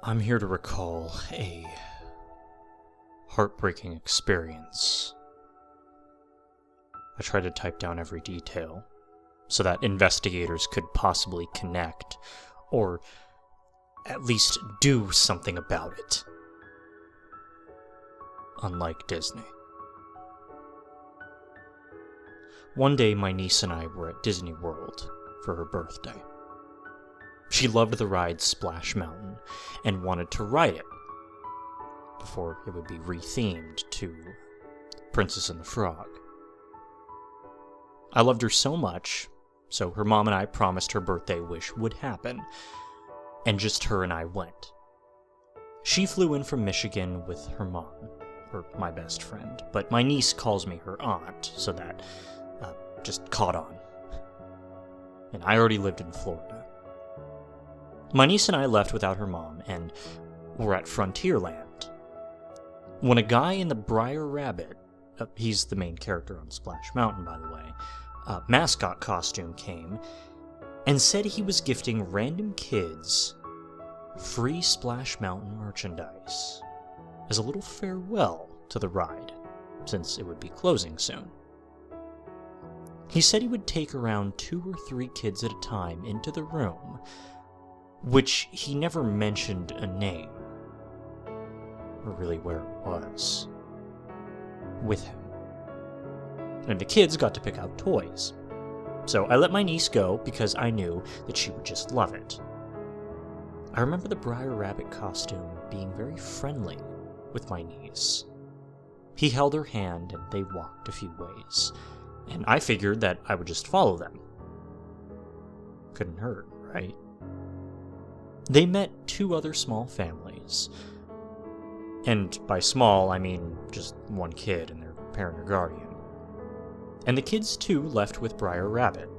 I'm here to recall a heartbreaking experience. I tried to type down every detail so that investigators could possibly connect, or at least do something about it. Unlike Disney. One day, my niece and I were at Disney World for her birthday. She loved the ride Splash Mountain and wanted to ride it before it would be rethemed to Princess and the Frog. I loved her so much, so her mom and I promised her birthday wish would happen, and just her and I went. She flew in from Michigan with her mom, or my best friend, but my niece calls me her aunt, so that just caught on. And I already lived in Florida. My niece and I left without her mom, and were at Frontierland, when a guy in the Briar Rabbit, he's the main character on Splash Mountain, by the way, mascot costume came, and said he was gifting random kids free Splash Mountain merchandise, as a little farewell to the ride, since it would be closing soon. He said he would take around 2 or 3 kids at a time into the room, which he never mentioned a name, or really where it was, with him. And the kids got to pick out toys. So I let my niece go because I knew that she would just love it. I remember the Briar Rabbit costume being very friendly with my niece. He held her hand and they walked a few ways, and I figured that I would just follow them. Couldn't hurt, right? They met 2 other small families. And by small, I mean just 1 kid and their parent or guardian. And the kids too left with Briar Rabbit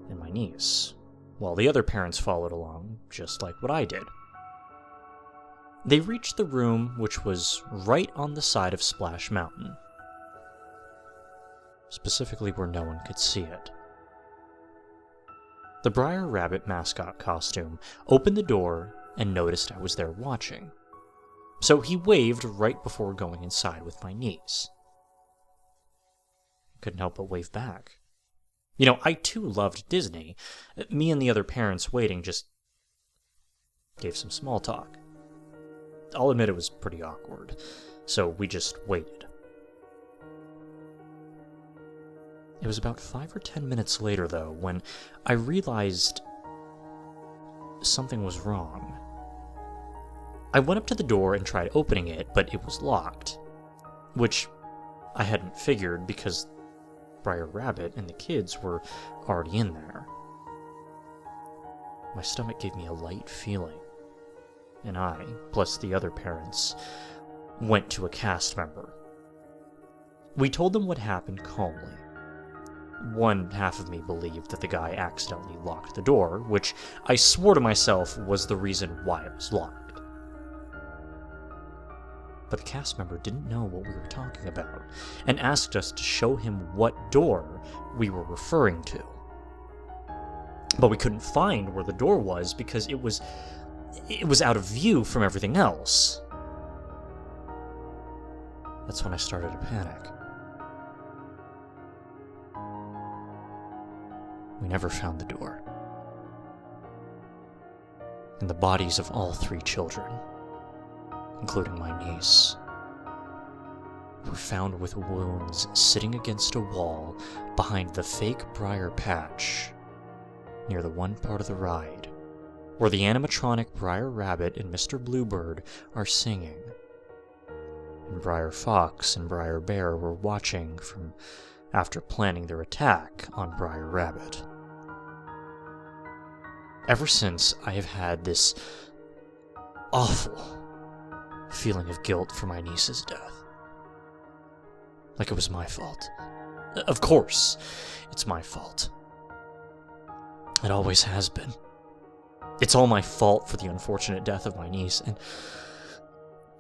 and my niece, while the other parents followed along, just like what I did. They reached the room, which was right on the side of Splash Mountain, specifically where no one could see it. The Briar Rabbit mascot costume opened the door and noticed I was there watching, so he waved right before going inside with my niece. Couldn't help but wave back. You know, I too loved Disney. Me and the other parents waiting just gave some small talk. I'll admit it was pretty awkward, so we just waited. It was about 5 or 10 minutes later, though, when I realized something was wrong. I went up to the door and tried opening it, but it was locked, which I hadn't figured because Briar Rabbit and the kids were already in there. My stomach gave me a light feeling, and I, plus the other parents, went to a cast member. We told them what happened calmly. One half of me believed that the guy accidentally locked the door, which I swore to myself was the reason why it was locked. But the cast member didn't know what we were talking about, and asked us to show him what door we were referring to. But we couldn't find where the door was because it was out of view from everything else. That's when I started to panic. We never found the door. And the bodies of all 3 children, including my niece, were found with wounds sitting against a wall behind the fake briar patch near the one part of the ride where the animatronic Briar Rabbit and Mr. Bluebird are singing, and Briar Fox and Briar Bear were watching from after planning their attack on Briar Rabbit. Ever since, I have had this awful feeling of guilt for my niece's death. Like it was my fault. Of course, it's my fault. It always has been. It's all my fault for the unfortunate death of my niece,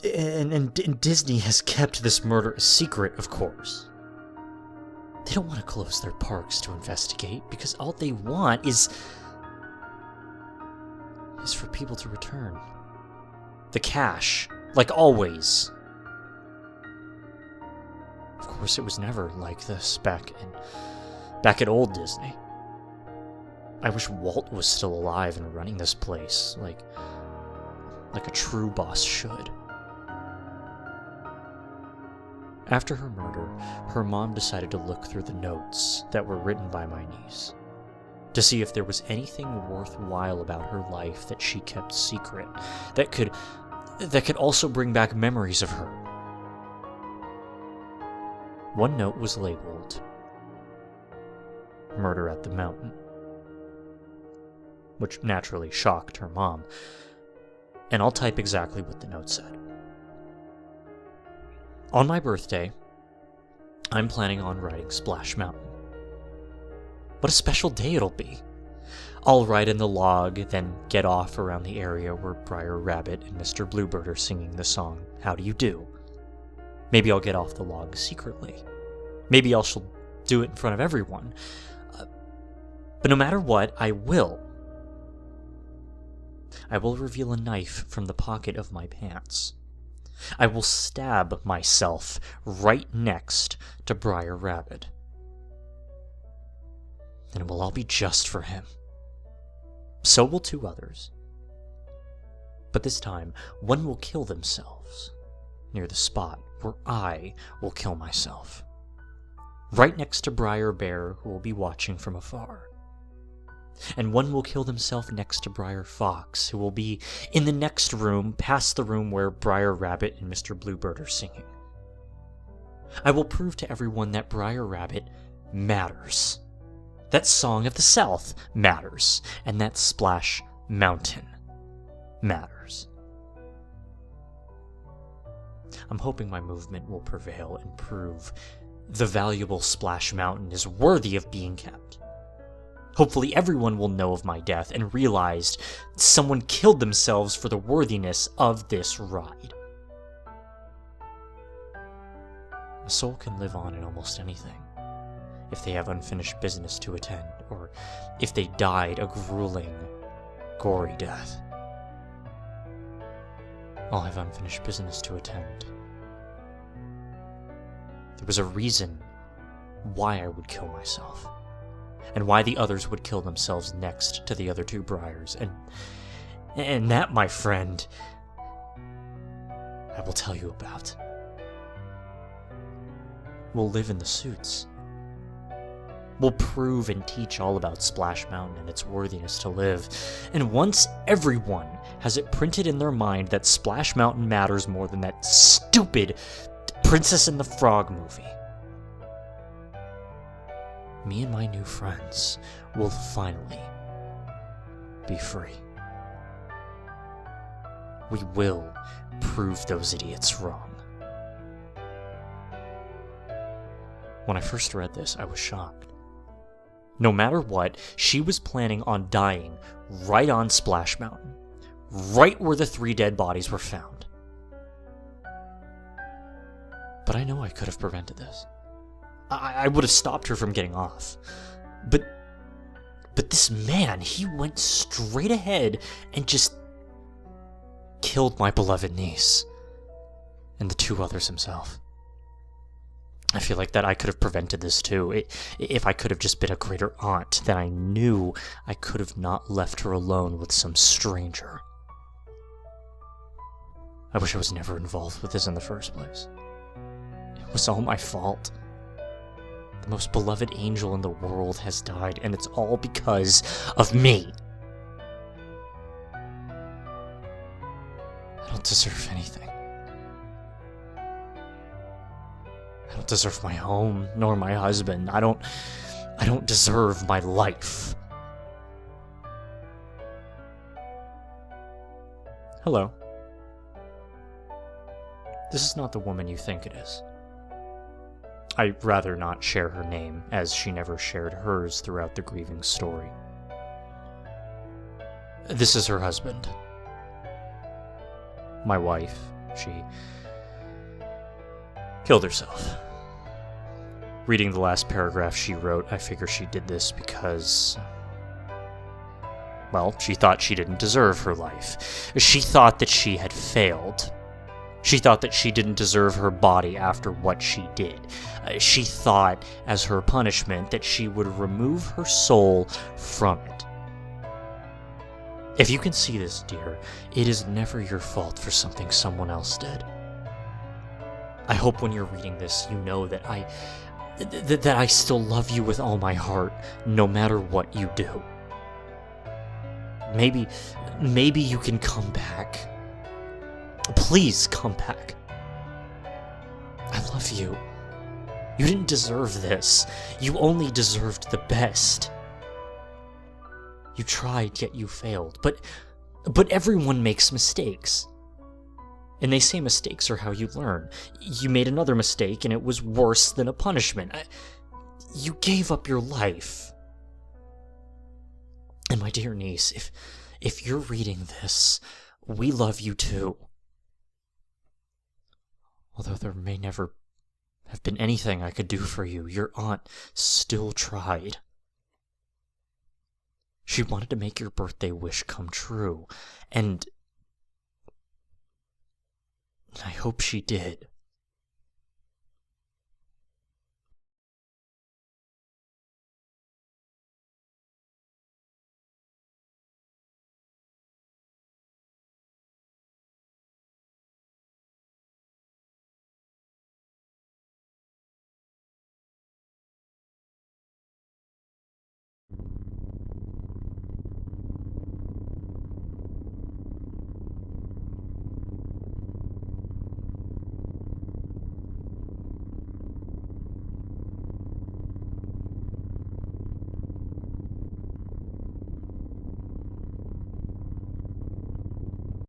and Disney has kept this murder a secret, of course. They don't want to close their parks to investigate, because all they want is for people to return. The cash, like always. Of course, it was never like this back at old Disney. I wish Walt was still alive and running this place, like a true boss should. After her murder, her mom decided to look through the notes that were written by my niece to see if there was anything worthwhile about her life that she kept secret, that could also bring back memories of her. One note was labeled "Murder at the Mountain," which naturally shocked her mom, and I'll type exactly what the note said. On my birthday, I'm planning on riding Splash Mountain. What a special day it'll be. I'll ride in the log, then get off around the area where Briar Rabbit and Mr. Bluebird are singing the song, "How Do You Do?" Maybe I'll get off the log secretly. Maybe I shall do it in front of everyone. But no matter what, I will reveal a knife from the pocket of my pants. I will stab myself right next to Briar Rabbit. And it will all be just for him. So will 2 others. But this time, one will kill themselves near the spot where I will kill myself. Right next to Briar Bear, who will be watching from afar. And one will kill themselves next to Briar Fox, who will be in the next room, past the room where Briar Rabbit and Mr. Bluebird are singing. I will prove to everyone that Briar Rabbit matters, that Song of the South matters, and that Splash Mountain matters. I'm hoping my movement will prevail and prove the valuable Splash Mountain is worthy of being kept. Hopefully everyone will know of my death and realize someone killed themselves for the worthiness of this ride. A soul can live on in almost anything, if they have unfinished business to attend, or if they died a grueling, gory death. I'll have unfinished business to attend. There was a reason why I would kill myself, and why the others would kill themselves next to the other 2 Briars, and that, my friend, I will tell you about. We'll live in the suits. We'll prove and teach all about Splash Mountain and its worthiness to live, and once everyone has it printed in their mind that Splash Mountain matters more than that stupid Princess and the Frog movie, me and my new friends will finally be free. We will prove those idiots wrong. When I first read this, I was shocked. No matter what, she was planning on dying right on Splash Mountain, right where the 3 dead bodies were found. But I know I could have prevented this. I would have stopped her from getting off. But this man, he went straight ahead and just killed my beloved niece. And the 2 others himself. I feel like that I could have prevented this too. If I could have just been a greater aunt, then I knew I could have not left her alone with some stranger. I wish I was never involved with this in the first place. It was all my fault. The most beloved angel in the world has died, and it's all because of me. I don't deserve anything. I don't deserve my home, nor my husband. I don't deserve my life. Hello. This is not the woman you think it is. I'd rather not share her name, as she never shared hers throughout the grieving story. This is her husband. My wife, she killed herself. Reading the last paragraph she wrote, I figure she did this because Well, she thought she didn't deserve her life. She thought that she had failed. She thought that she didn't deserve her body after what she did. She thought, as her punishment, that she would remove her soul from it. If you can see this, dear, it is never your fault for something someone else did. I hope when you're reading this, you know that I still love you with all my heart, no matter what you do. Maybe you can come back. Please come back. I love you. You didn't deserve this. You only deserved the best. You tried, yet you failed. But everyone makes mistakes. And they say mistakes are how you learn. You made another mistake, and it was worse than a punishment. You gave up your life. And my dear niece, if you're reading this, we love you too. Although there may never have been anything I could do for you, your aunt still tried. She wanted to make your birthday wish come true, and I hope she did.